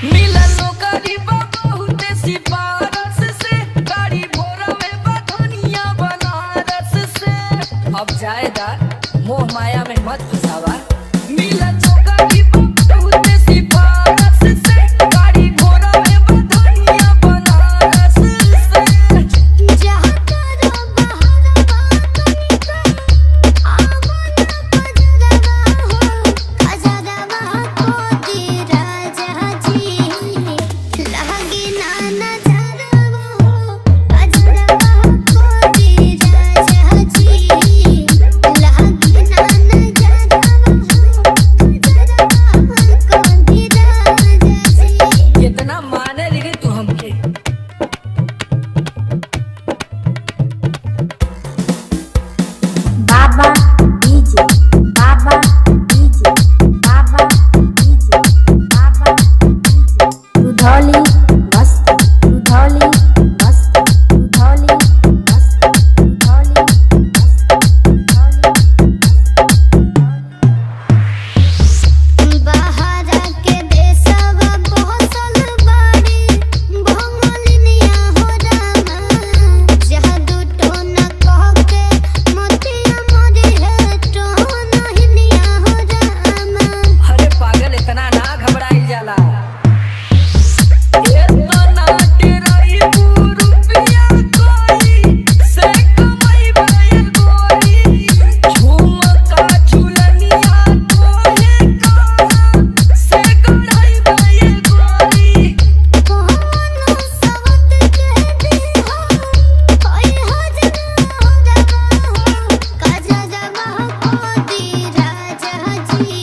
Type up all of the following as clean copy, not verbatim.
मिलल नौकरी बा बहुते सिफारस से, गाड़ी भोरा में बा धनिया बनारस से। अब जाएगा मोह माया में मत फंसावा। मिलल नौकरी बा बहुते सिफारस से, गाड़ी भोरा में बा धनिया बनारस से। जहाँ करो बहरवा कनिका, आवन बजरवा हो, अजरवा को दी राजा जी। लागे ना नजरवा हो, अजरवा को दी राजा जी। लागे ना नजरवा हो, अजरवा को दी राजा जी। कितना माने लगे तू हमके। बाबा डीजे, बाबा डीजे, बाबा डीजे, बाबा डीजे। रुधौली बस्ती, रुधौली बस्ती, रुधौली बस्ती, रुधौली बस्ती, रुधौली। बाहर के देशवा बहसल बाड़ी, भंगलिनिया हो रामा। जहाँ दुटो न कह के मोतिया मोरी है तो नहिनिया हो रामा। अरे पागल इतना ना घबराई जाला। इतना डेराई रुपया कोई से कमाई बे गोरी। झुमका झुलनिया तोहे कहाँ से गढ़ाई बे गोरी। कोनो सवत के दीहा, होई हजना हो रवा हो, काजरवा को दी राजा जी।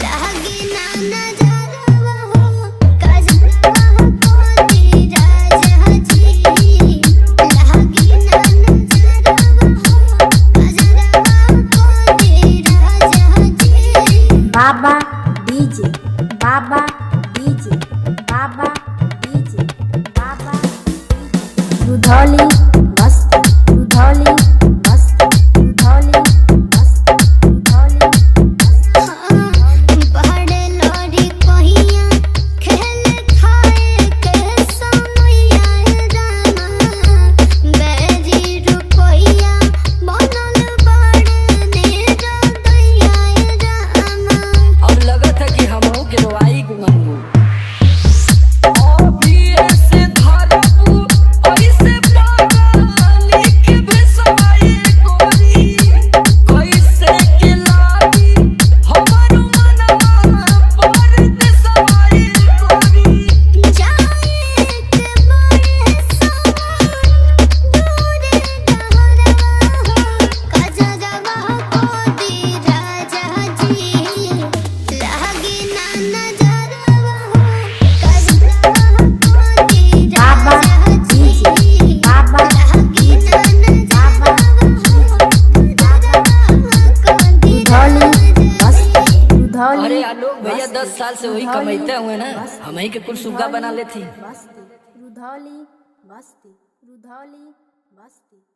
लागे ना नजरवा हो, काजरवा को दी राजा जी। लागे ना नजरवा हो, काजरवा को दी राजा जी। बाबा डीजे, बाबा डीजे, बाबा डीजे, बाबा डीजे। रुधौली बस्ती, रुधौली बस्ती, रुधौली बस्ती, रुधौली बस्ती। बड़े लोरी कहिया खेल खाए के समैया रामा। बेरी रुपैया बनल बड़े निरदैया रामा। अब लगत है कि हमहू के रोवाई गुनगू। अभी ऐसे धरबू ऐसे पागल के भेसवाई गोरी। कैसे के लागी हमारो मनवा पर देसवाई गोरी। जाए के बड़े सवार दूरे डहरवा हो, काजरवा को दी राजा जी। लागे ना नजरवा हो, काजरवा को दी बाबा राजा डीजे, जी। बाबा लागे डीजे, ना बाबा नजरवा हो, काजरवा को दी रुधौली बस्ती, राजा जी। रुधौली अरे आलोक भैया 10 साल से वही कमाते हुए ना, हम ही के कुल सुग्गा बना लेती। बस्ती, रुधौली बस्ती, रुधौली बस्ती।